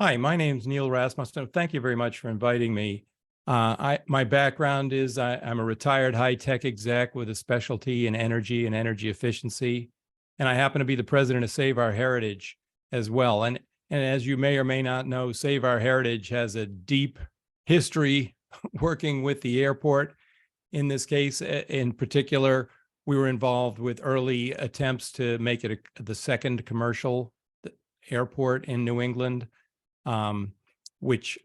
Hi, my name's Neil Rasmussen. Thank you very much for inviting me. My background is I'm a retired high-tech exec with a specialty in energy and energy efficiency, and I happen to be the president of Save Our Heritage as well. And as you may or may not know, Save Our Heritage has a deep history working with the airport. In this case, in particular, we were involved with early attempts to make it the second commercial airport in New England. Which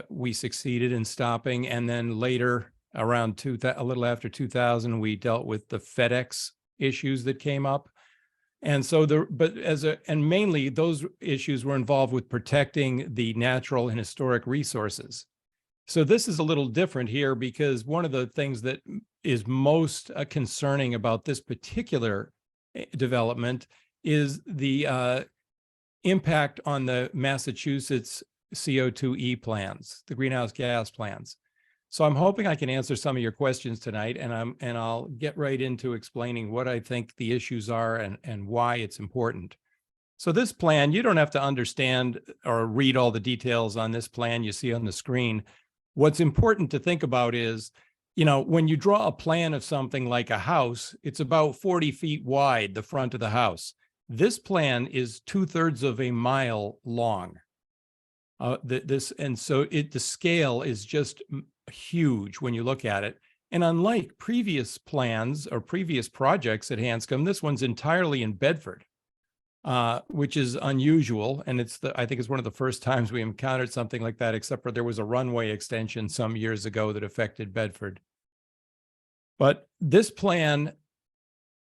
we succeeded in stopping. And then later, around a little after 2000, we dealt with the FedEx issues that came up. And so mainly those issues were involved with protecting the natural and historic resources. So this is a little different here because one of the things that is most concerning about this particular development is the impact on the Massachusetts CO2e plans, the greenhouse gas plans. So I'm hoping I can answer some of your questions tonight, and I'll get right into explaining what I think the issues are and why it's important. So this plan, you don't have to understand or read all the details on this plan you see on the screen. What's important to think about is, when you draw a plan of something like a house, it's about 40 feet wide, the front of the house. This plan is 2/3 of a mile long. The scale is just huge when you look at it. And unlike previous plans or previous projects at Hanscom, this one's entirely in Bedford, which is unusual. And I think it's one of the first times we encountered something like that, except for there was a runway extension some years ago that affected Bedford. But this plan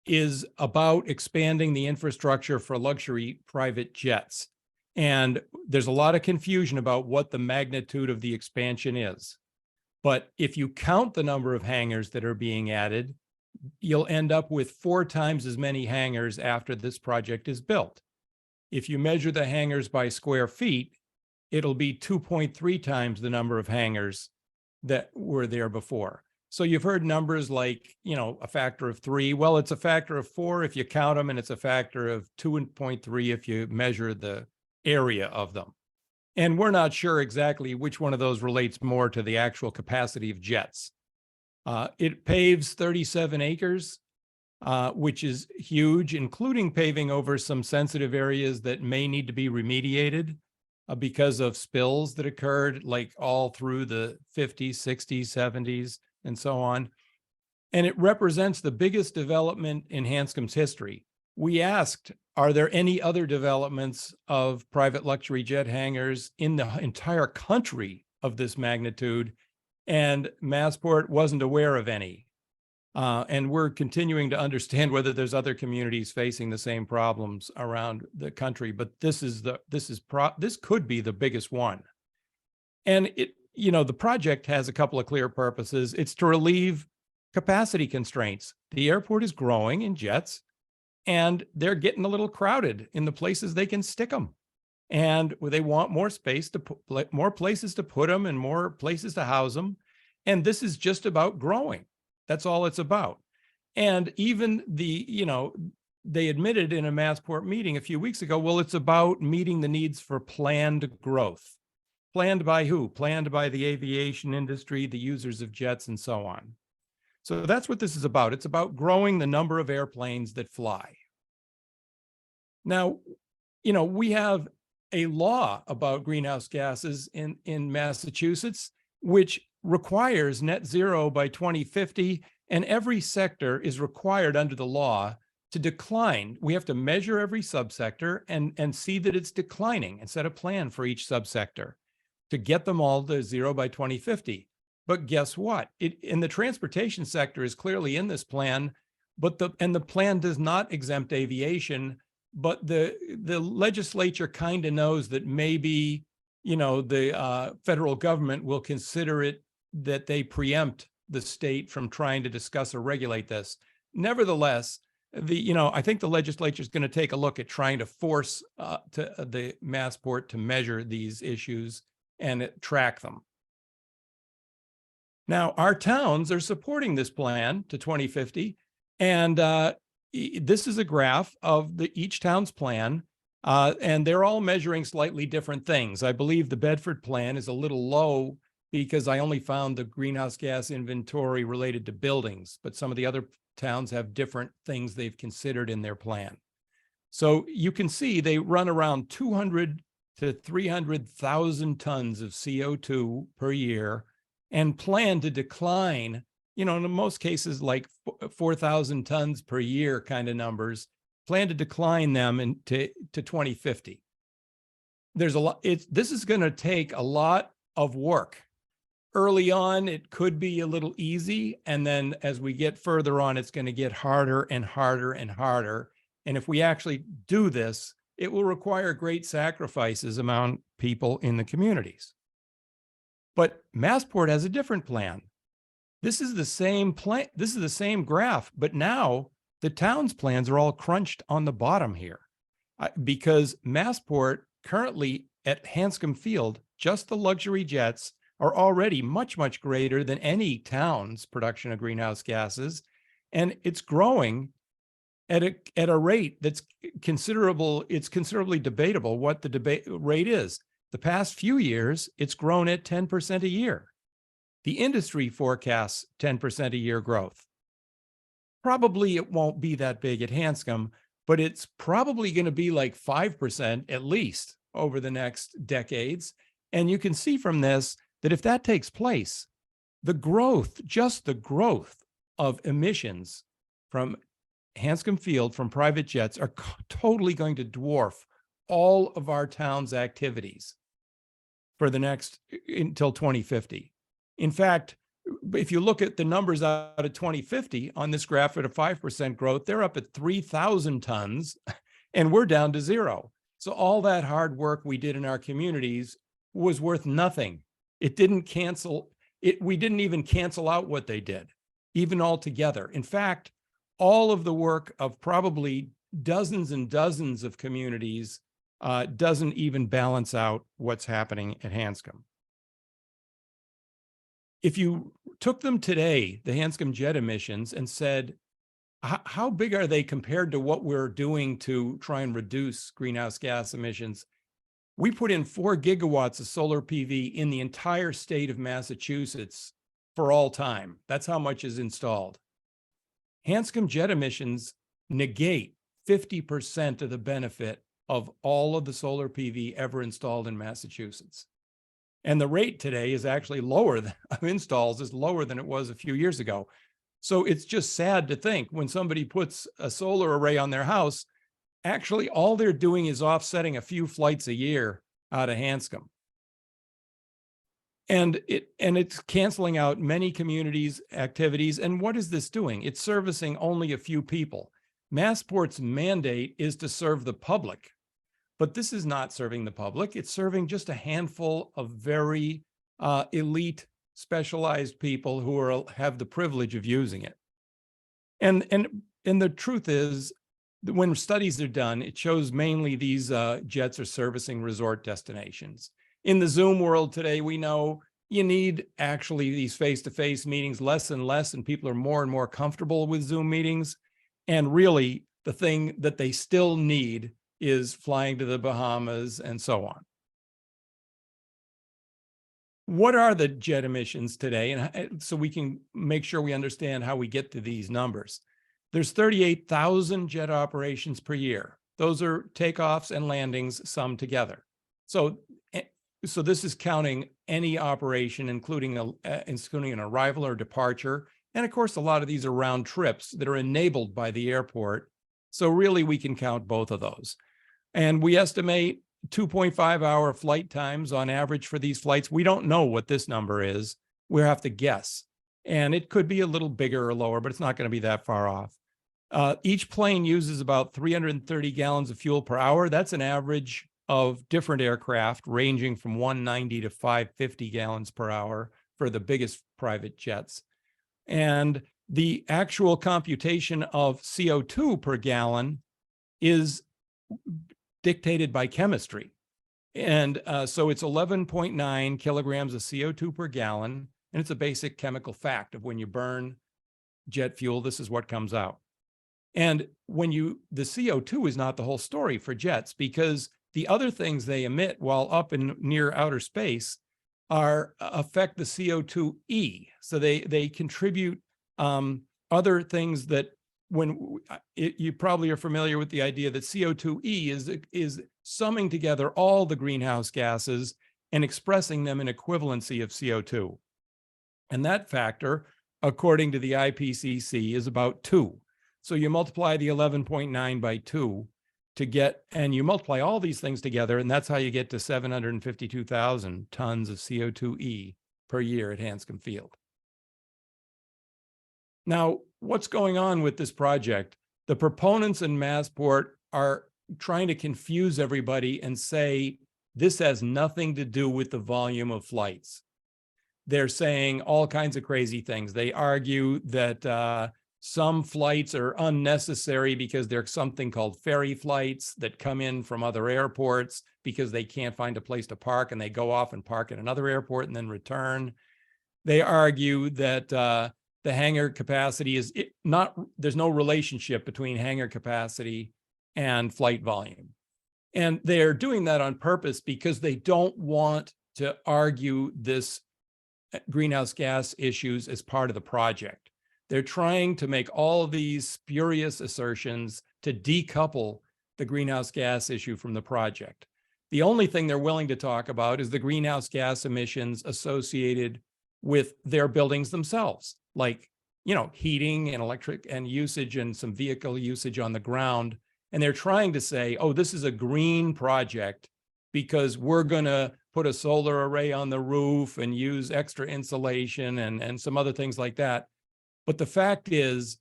is about expanding the infrastructure for luxury private jets. And there's a lot of confusion about what the magnitude of the expansion is. But if you count the number of hangars that are being added, you'll end up with 4 times as many hangars after this project is built. If you measure the hangars by square feet, it'll be 2.3 times the number of hangars that were there before. So you've heard numbers like, a factor of 3. Well, it's a factor of 4 if you count them, and it's a factor of 2.3 if you measure the area of them. And we're not sure exactly which one of those relates more to the actual capacity of jets. It paves 37 acres, which is huge, including paving over some sensitive areas that may need to be remediated because of spills that occurred like all through the 50s, 60s, 70s, and so on. And it represents the biggest development in Hanscom's history. We asked, are there any other developments of private luxury jet hangars in the entire country of this magnitude? And Massport wasn't aware of any. And we're continuing to understand whether there's other communities facing the same problems around the country, but this could be the biggest one. And the project has a couple of clear purposes. It's to relieve capacity constraints. The airport is growing in jets, and they're getting a little crowded in the places they can stick them. And they want more space to put, more places to put them and more places to house them. And this is just about growing. That's all it's about. And even they admitted in a Massport meeting a few weeks ago, well, it's about meeting the needs for planned growth. Planned by who? Planned by the aviation industry, the users of jets, and so on. So that's what this is about. It's about growing the number of airplanes that fly. Now, we have a law about greenhouse gases in Massachusetts, which requires net zero by 2050, and every sector is required under the law to decline. We have to measure every subsector and see that it's declining and set a plan for each subsector to get them all to zero by 2050. But guess what? In the transportation sector is clearly in this plan, but the plan does not exempt aviation, but the legislature kind of knows that maybe, the federal government will consider it that they preempt the state from trying to discuss or regulate this. Nevertheless, I think the legislature is going to take a look at trying to force the Massport to measure these issues and track them. Now, our towns are supporting this plan to 2050, and this is a graph of each town's plan, And they're all measuring slightly different things. I believe the Bedford plan is a little low because I only found the greenhouse gas inventory related to buildings, but some of the other towns have different things they've considered in their plan. So you can see they run around 200 to 300,000 tons of CO2 per year and plan to decline, in most cases, like 4,000 tons per year kind of numbers, plan to decline them to 2050. There's a lot. This is going to take a lot of work. Early on, it could be a little easy. And then as we get further on, it's going to get harder and harder and harder. And if we actually do this, it will require great sacrifices among people in the communities. But Massport has a different plan. This is the same plan. This is the same graph, but now the town's plans are all crunched on the bottom here because Massport currently at Hanscom Field, just the luxury jets are already much, much greater than any town's production of greenhouse gases. And it's growing at a rate that's considerable. It's considerably debatable what the debate rate is. The past few years, it's grown at 10% a year. The industry forecasts 10% a year growth. Probably it won't be that big at Hanscom, but it's probably going to be like 5% at least over the next decades. And you can see from this that if that takes place, the growth, just the growth of emissions from Hanscom Field from private jets are totally going to dwarf all of our town's activities for the next until 2050. In fact, if you look at the numbers out of 2050 on this graph at a 5% growth, they're up at 3,000 tons and we're down to zero. So all that hard work we did in our communities was worth nothing. It didn't cancel it. We didn't even cancel out what they did, even altogether. In fact, all of the work of probably dozens and dozens of communities doesn't even balance out what's happening at Hanscom. If you took them today, the Hanscom jet emissions, and said, how big are they compared to what we're doing to try and reduce greenhouse gas emissions? We put in 4 gigawatts of solar PV in the entire state of Massachusetts for all time. That's how much is installed. Hanscom jet emissions negate 50% of the benefit of all of the solar PV ever installed in Massachusetts. And the rate today is actually lower of installs is lower than it was a few years ago. So it's just sad to think when somebody puts a solar array on their house, actually all they're doing is offsetting a few flights a year out of Hanscom. And it's canceling out many communities' activities. And what is this doing? It's servicing only a few people. Massport's mandate is to serve the public. But this is not serving the public. It's serving just a handful of very elite, specialized people who have the privilege of using it. And the truth is, that when studies are done, it shows mainly these jets are servicing resort destinations. In the Zoom world today, we know you need actually these face-to-face meetings less and less, and people are more and more comfortable with Zoom meetings. And really, the thing that they still need is flying to the Bahamas and so on. What are the jet emissions today? And so we can make sure we understand how we get to these numbers. There's 38,000 jet operations per year. Those are takeoffs and landings summed together. So this is counting any operation, including an arrival or departure. And of course, a lot of these are round trips that are enabled by the airport. So really, we can count both of those. And we estimate 2.5-hour flight times on average for these flights. We don't know what this number is. We have to guess. And it could be a little bigger or lower, but it's not going to be that far off. Each plane uses about 330 gallons of fuel per hour. That's an average of different aircraft ranging from 190 to 550 gallons per hour for the biggest private jets. And the actual computation of CO2 per gallon is dictated by chemistry. And so it's 11.9 kilograms of CO2 per gallon. And it's a basic chemical fact of when you burn jet fuel, this is what comes out. And the CO2 is not the whole story for jets, because the other things they emit while up in near outer space affect the CO2e. So they contribute other things that you probably are familiar with the idea that CO2e is summing together all the greenhouse gases and expressing them in equivalency of CO2. And that factor, according to the IPCC, is about 2. So you multiply the 11.9 by 2 to get, and you multiply all these things together, and that's how you get to 752,000 tons of CO2e per year at Hanscom Field. Now, what's going on with this project? The proponents in Massport are trying to confuse everybody and say this has nothing to do with the volume of flights. They're saying all kinds of crazy things. They argue that some flights are unnecessary because there's something called ferry flights that come in from other airports because they can't find a place to park, and they go off and park at another airport and then return. They argue that the hangar capacity is there's no relationship between hangar capacity and flight volume. And they're doing that on purpose because they don't want to argue this greenhouse gas issues as part of the project. They're trying to make all these spurious assertions to decouple the greenhouse gas issue from the project. The only thing they're willing to talk about is the greenhouse gas emissions associated with their buildings themselves, like, heating and electric and usage and some vehicle usage on the ground. And they're trying to say, oh, this is a green project because we're going to put a solar array on the roof and use extra insulation and some other things like that. But the fact is,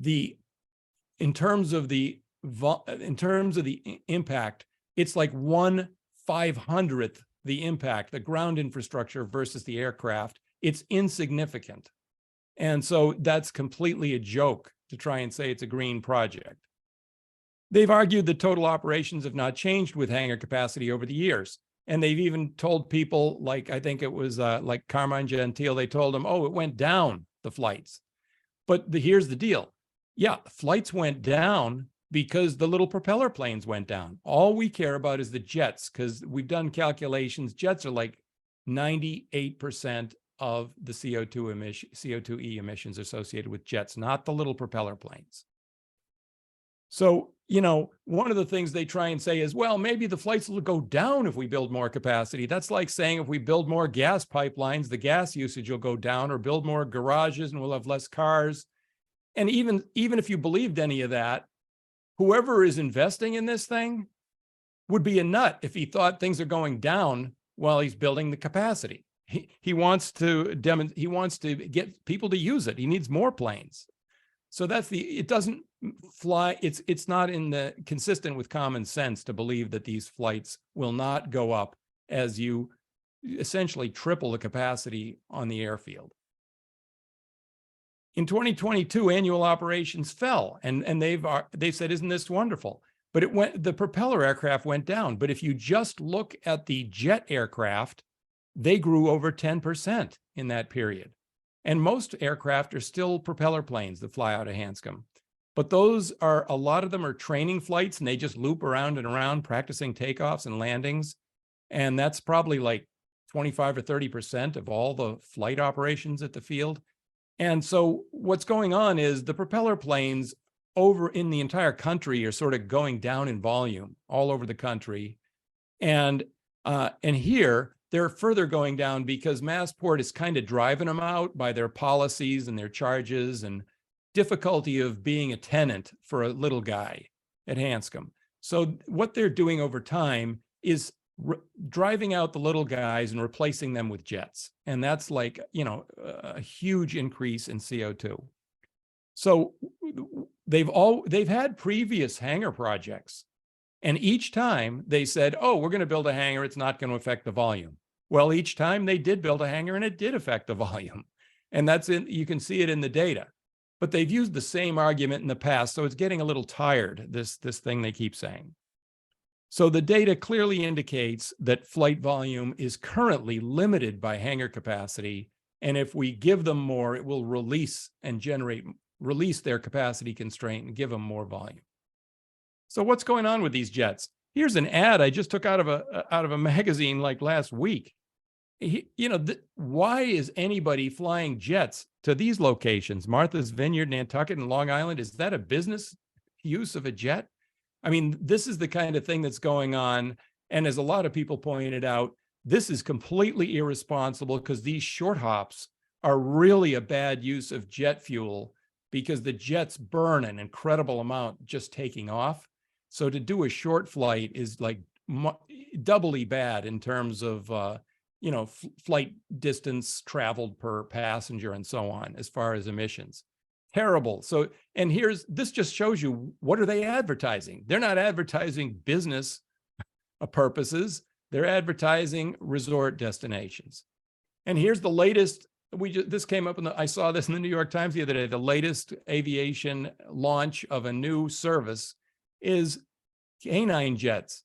in terms of the impact, it's like 1/500th the impact, the ground infrastructure versus the aircraft. It's insignificant. And so that's completely a joke to try and say it's a green project. They've argued that total operations have not changed with hangar capacity over the years. And they've even told people, like, I think it was like Carmine Gentile, they told them, oh, it went down, the flights. But here's the deal. Yeah, flights went down because the little propeller planes went down. All we care about is the jets, because we've done calculations. Jets are like 98% of the CO2e emissions associated with jets, not the little propeller planes. So, one of the things they try and say is, well, maybe the flights will go down if we build more capacity. That's like saying if we build more gas pipelines, the gas usage will go down, or build more garages and we'll have less cars. And even if you believed any of that, whoever is investing in this thing would be a nut if he thought things are going down while he's building the capacity. He wants to get people to use it. He needs more planes. So it doesn't fly. It's not consistent with common sense to believe that these flights will not go up as you essentially triple the capacity on the airfield. In 2022, annual operations fell, and they've said, isn't this wonderful? But the propeller aircraft went down. But if you just look at the jet aircraft, they grew over 10% in that period. And most aircraft are still propeller planes that fly out of Hanscom. But a lot of them are training flights, and they just loop around and around practicing takeoffs and landings. And that's probably like 25 or 30% of all the flight operations at the field. And so what's going on is the propeller planes over in the entire country are sort of going down in volume all over the country. And here they're further going down because Massport is kind of driving them out by their policies and their charges and difficulty of being a tenant for a little guy at Hanscom. So what they're doing over time is driving out the little guys and replacing them with jets. And that's like, a huge increase in CO2. So they've had previous hangar projects, and each time they said, oh, we're going to build a hangar, it's not going to affect the volume. Well, each time they did build a hangar and it did affect the volume. And you can see it in the data. But they've used the same argument in the past, so it's getting a little tired, this thing they keep saying. So the data clearly indicates that flight volume is currently limited by hangar capacity. And if we give them more, it will release and generate release their capacity constraint and give them more volume. So what's going on with these jets? Here's an ad I just took out of a magazine like last week. Why is anybody flying jets to these locations? Martha's Vineyard, Nantucket, and Long Island. Is that a business use of a jet? I mean, this is the kind of thing that's going on. And as a lot of people pointed out, this is completely irresponsible because these short hops are really a bad use of jet fuel because the jets burn an incredible amount just taking off. So to do a short flight is like doubly bad in terms of, flight distance traveled per passenger and so on, as far as emissions. Terrible. So, and this just shows you, what are they advertising? They're not advertising business purposes. They're advertising resort destinations. And here's the latest. This came up I saw this in the New York Times the other day. The latest aviation launch of a new service is canine jets.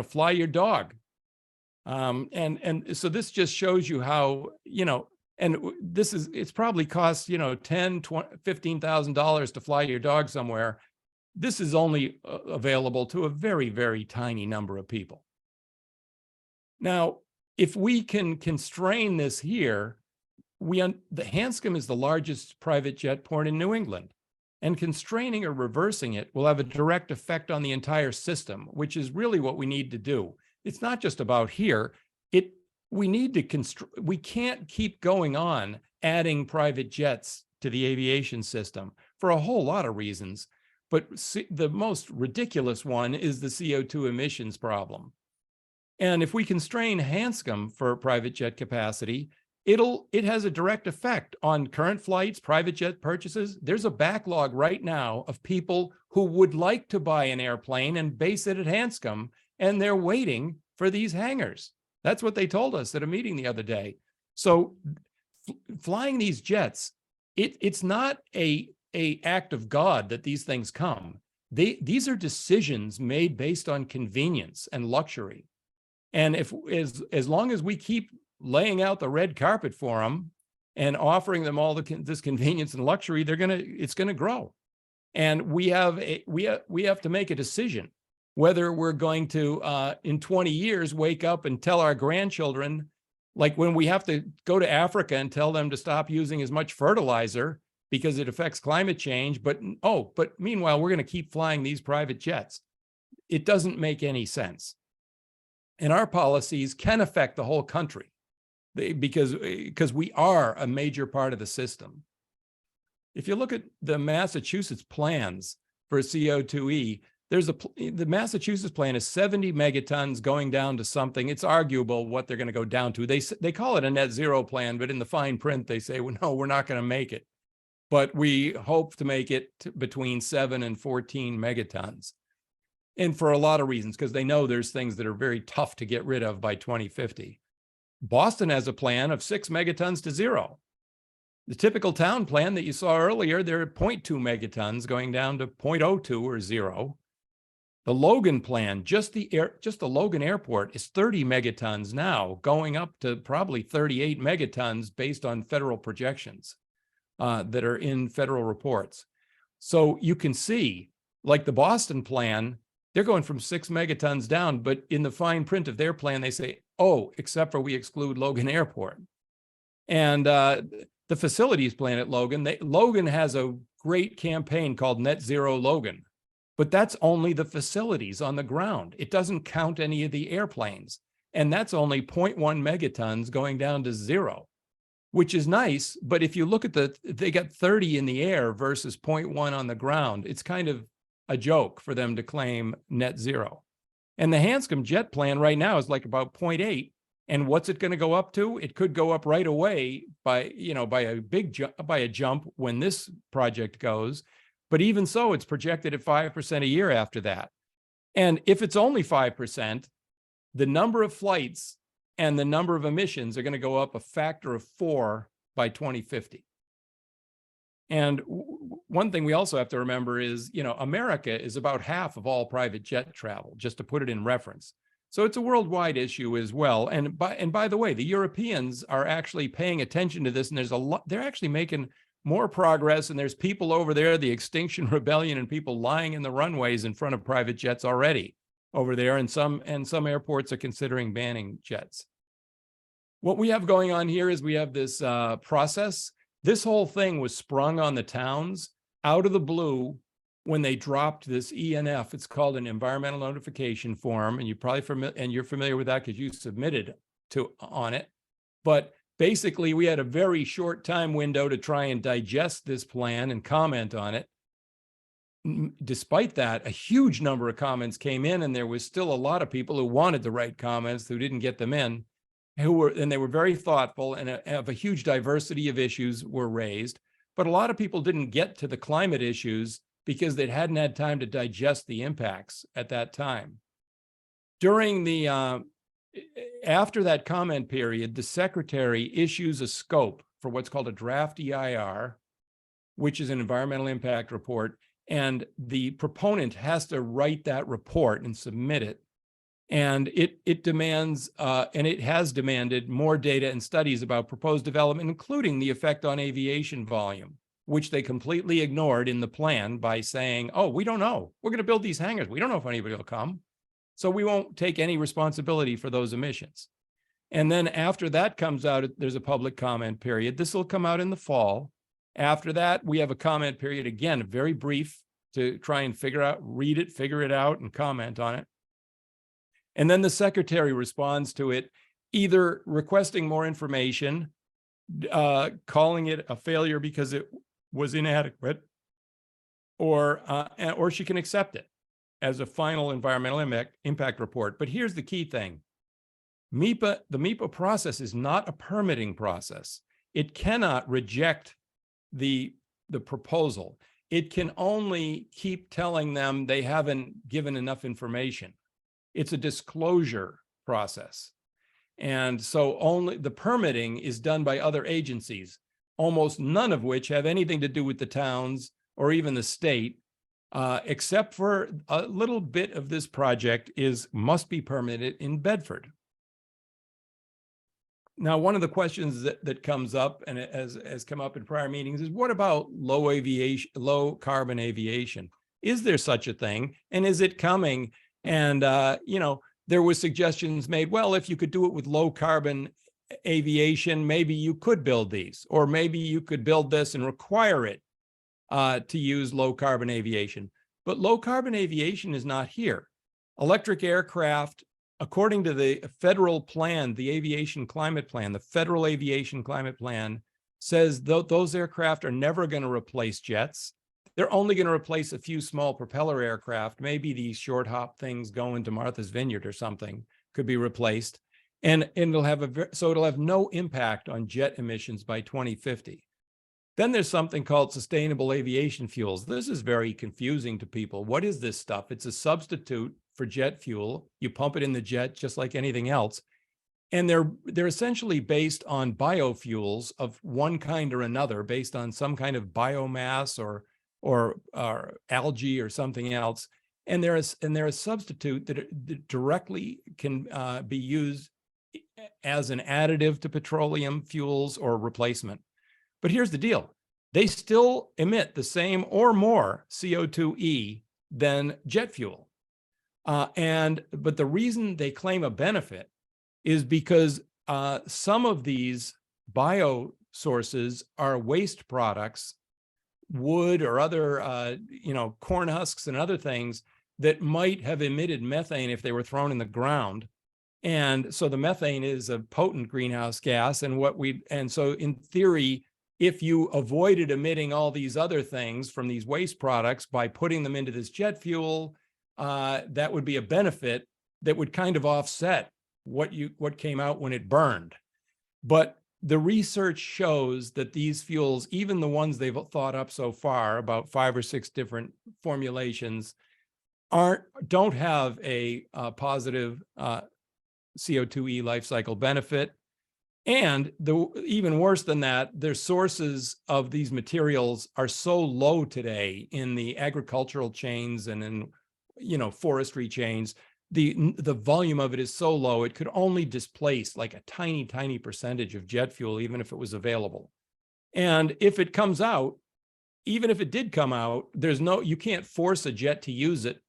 Fly your dog. And so this just shows you how, and it's probably costs, $10,000, $20,000, $15,000 to fly your dog somewhere. This is only available to a very, very tiny number of people. Now, if we can constrain this here, the Hanscom is the largest private jet port in New England, and constraining or reversing it will have a direct effect on the entire system, which is really what we need to do. It's not just about here. We can't keep going on adding private jets to the aviation system for a whole lot of reasons. But the most ridiculous one is the CO2 emissions problem. And if we constrain Hanscom for private jet capacity, it has a direct effect on current flights, private jet purchases. There's a backlog right now of people who would like to buy an airplane and base it at Hanscom, and they're waiting for these hangars. That's what they told us at a meeting the other day. So flying these jets, it's not a act of God that these things come. These are decisions made based on convenience and luxury. And as long as we keep laying out the red carpet for them and offering them all this convenience and luxury, it's gonna grow. And we have to make a decision whether we're going to, in 20 years, wake up and tell our grandchildren, like when we have to go to Africa and tell them to stop using as much fertilizer because it affects climate change, but meanwhile, we're going to keep flying these private jets. It doesn't make any sense. And our policies can affect the whole country because we are a major part of the system. If you look at the Massachusetts plans for CO2e, the Massachusetts plan is 70 megatons going down to something. It's arguable what they're going to go down to. They call it a net zero plan, but in the fine print, they say, well, no, we're not going to make it. But we hope to make it between 7 and 14 megatons. And for a lot of reasons, because they know there's things that are very tough to get rid of by 2050. Boston has a plan of 6 megatons to 0. The typical town plan that you saw earlier, they're at 0.2 megatons going down to 0.02 or 0. The Logan plan, just the Logan airport is 30 megatons now, going up to probably 38 megatons based on federal projections that are in federal reports. So you can see, like the Boston plan, they're going from 6 megatons down, but in the fine print of their plan, they say, oh, except for we exclude Logan Airport. And the facilities plan at Logan, Logan has a great campaign called Net Zero Logan. But that's only the facilities on the ground. It doesn't count any of the airplanes. And that's only 0.1 megatons going down to 0, which is nice. But if you look at they got 30 in the air versus 0.1 on the ground, it's kind of a joke for them to claim net zero. And the Hanscom jet plan right now is like about 0.8. And what's it going to go up to? It could go up right away by a jump when this project goes. But even so, it's projected at 5% a year after that. And if it's only 5%, the number of flights and the number of emissions are going to go up a factor of 4 by 2050. And one thing we also have to remember is, America is about half of all private jet travel, just to put it in reference. So it's a worldwide issue as well. And by the way, the Europeans are actually paying attention to this, and they're actually making more progress, and there's people over there, the Extinction Rebellion, and people lying in the runways in front of private jets already over there, and some airports are considering banning jets. What we have going on here is we have this process. This whole thing was sprung on the towns out of the blue when they dropped this ENF. It's called an environmental notification form, and you're familiar with that because you submitted on it. But basically, we had a very short time window to try and digest this plan and comment on it. Despite that, a huge number of comments came in, and there was still a lot of people who wanted to write comments who didn't get them in, they were very thoughtful, and a huge diversity of issues were raised. But a lot of people didn't get to the climate issues because they hadn't had time to digest the impacts at that time. During the after that comment period, the secretary issues a scope for what's called a draft EIR, which is an environmental impact report, and the proponent has to write that report and submit it. And it demands, and it has demanded, more data and studies about proposed development, including the effect on aviation volume, which they completely ignored in the plan by saying, oh, we don't know. We're going to build these hangars. We don't know if anybody will come. So we won't take any responsibility for those emissions. And then after that comes out, there's a public comment period. This will come out in the fall. After that, we have a comment period, again, very brief, to try and read it, figure it out, and comment on it. And then the secretary responds to it, either requesting more information, calling it a failure because it was inadequate, or she can accept it as a final environmental impact report. But here's the key thing. The MEPA process is not a permitting process. It cannot reject the proposal. It can only keep telling them they haven't given enough information. It's a disclosure process. And so only the permitting is done by other agencies, almost none of which have anything to do with the towns or even the state, except for a little bit of this project must be permitted in Bedford. Now, one of the questions that comes up and has come up in prior meetings is, what about low carbon aviation? Is there such a thing? And is it coming? And, there was suggestions made, well, if you could do it with low carbon aviation, maybe you could build these, or maybe you could build this and require it to use low carbon aviation. But low carbon aviation is not here. Electric aircraft, according to the federal plan, the Aviation Climate Plan, the Federal Aviation Climate Plan says those aircraft are never going to replace jets. They're only going to replace a few small propeller aircraft. Maybe these short hop things going to Martha's Vineyard or something could be replaced. And it'll have no impact on jet emissions by 2050. Then there's something called sustainable aviation fuels. This is very confusing to people. What is this stuff? It's a substitute for jet fuel. You pump it in the jet just like anything else. And they're essentially based on biofuels of one kind or another, based on some kind of biomass or algae or something else. And they're a substitute that directly can be used as an additive to petroleum fuels or replacement. But here's the deal. They still emit the same or more CO2e than jet fuel. But the reason they claim a benefit is because some of these bio sources are waste products, wood or other, corn husks and other things that might have emitted methane if they were thrown in the ground. And so the methane is a potent greenhouse gas. And so in theory, if you avoided emitting all these other things from these waste products by putting them into this jet fuel, that would be a benefit that would kind of offset what came out when it burned. But the research shows that these fuels, even the ones they've thought up so far, about 5 or 6 different formulations, don't have a positive CO2e life cycle benefit. And even worse than that, their sources of these materials are so low today in the agricultural chains and in forestry chains. The volume of it is so low, it could only displace like a tiny percentage of jet fuel, even if it was available. And if it comes out, even if it did come out, you can't force a jet to use it.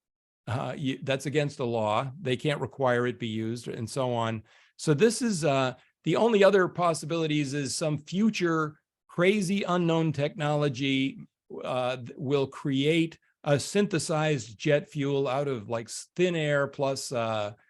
That's against the law. They can't require it be used and so on. So this is the only other possibilities is some future crazy unknown technology will create a synthesized jet fuel out of like thin air plus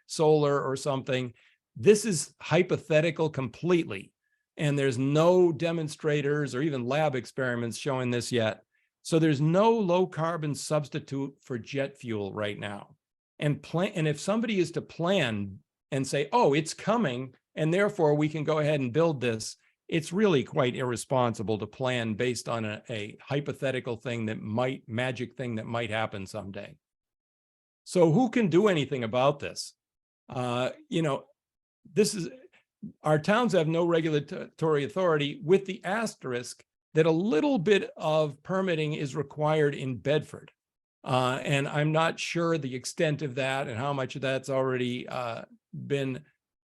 solar or something. This is hypothetical completely. And there's no demonstrators or even lab experiments showing this yet. So there's no low carbon substitute for jet fuel right now. And if somebody is to plan and say, oh, it's coming, and therefore we can go ahead and build this, it's really quite irresponsible to plan based on a hypothetical thing magic thing that might happen someday. So who can do anything about this? Our towns have no regulatory authority, with the asterisk that a little bit of permitting is required in Bedford. And I'm not sure the extent of that and how much of that's already been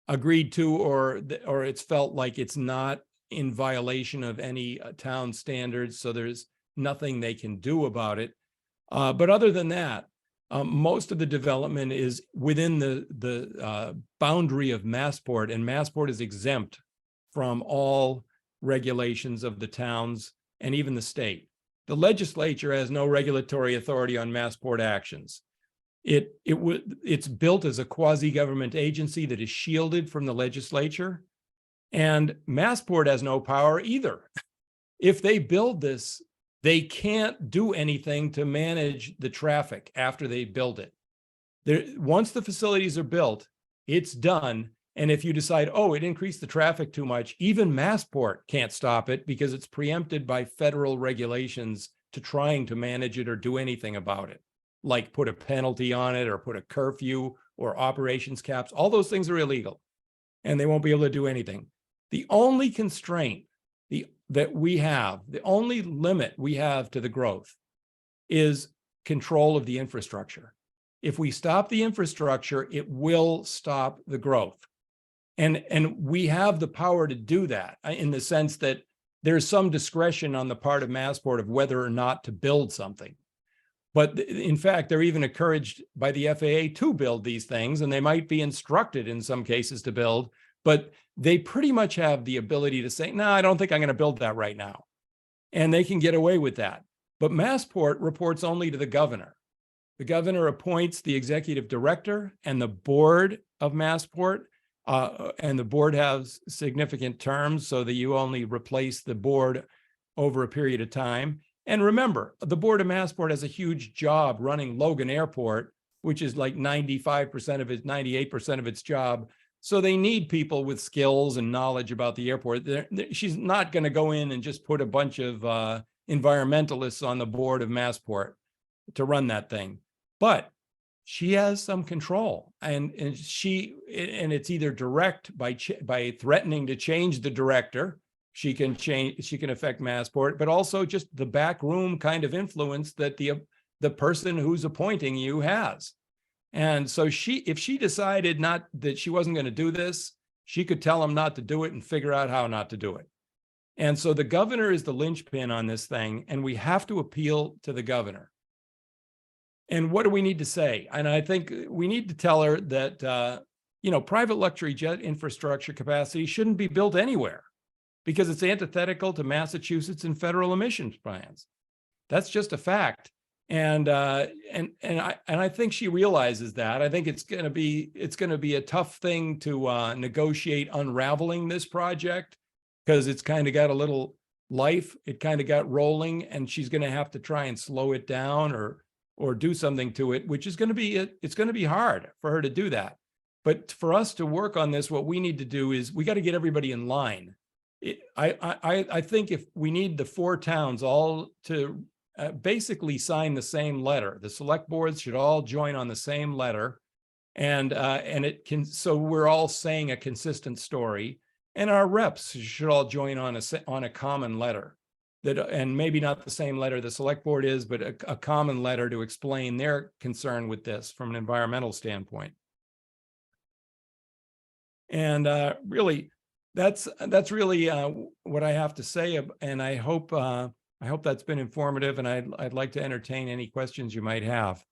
agreed to, or it's felt like it's not in violation of any town standards. So there's nothing they can do about it. But other than that, most of the development is within the boundary of Massport, and Massport is exempt from all regulations of the towns and even the state. The legislature has no regulatory authority on Massport actions. It's built as a quasi-government agency that is shielded from the legislature, and Massport has no power either. If they build this, they can't do anything to manage the traffic after they build it. Once the facilities are built, it's done. And if you decide, oh, it increased the traffic too much, even Massport can't stop it because it's preempted by federal regulations to trying to manage it or do anything about it, like put a penalty on it or put a curfew or operations caps. All those things are illegal, and they won't be able to do anything. The only constraint that we have, the only limit we have to the growth, is control of the infrastructure. If we stop the infrastructure, it will stop the growth. And we have the power to do that, in the sense that there's some discretion on the part of Massport of whether or not to build something. But in fact, they're even encouraged by the FAA to build these things, and they might be instructed in some cases to build, but they pretty much have the ability to say, no, I don't think I'm going to build that right now. And they can get away with that. But Massport reports only to the governor. The governor appoints the executive director and the board of Massport, and the board has significant terms so that you only replace the board over a period of time. And remember, the board of Massport has a huge job running Logan Airport, which is like 95% of its, 98% of its job. So they need people with skills and knowledge about the airport. She's not going to go in and just put a bunch of environmentalists on the board of Massport to run that thing. But she has some control, and it's either direct by threatening to change the director. She can affect Massport, but also just the backroom kind of influence that the person who's appointing you has. And so if she decided not that she wasn't going to do this, she could tell them not to do it and figure out how not to do it. And so the governor is the linchpin on this thing, and we have to appeal to the governor. And what do we need to say? And I think we need to tell her that, private luxury jet infrastructure capacity shouldn't be built anywhere because it's antithetical to Massachusetts and federal emissions plans. That's just a fact. And I think she realizes that. I think it's going to be a tough thing to negotiate unraveling this project, because it's kind of got a little life. It kind of got rolling, and she's going to have to try and slow it down or do something to it, which is going to be hard for her to do that. But for us to work on this, what we need to do is we got to get everybody in line. I think if we need the 4 towns all to basically sign the same letter, the select boards should all join on the same letter, and so we're all saying a consistent story, and our reps should all join on a common letter. And maybe not the same letter the select board is, but a common letter to explain their concern with this from an environmental standpoint. And really, That's really what I have to say, and I hope that's been informative. And I'd like to entertain any questions you might have.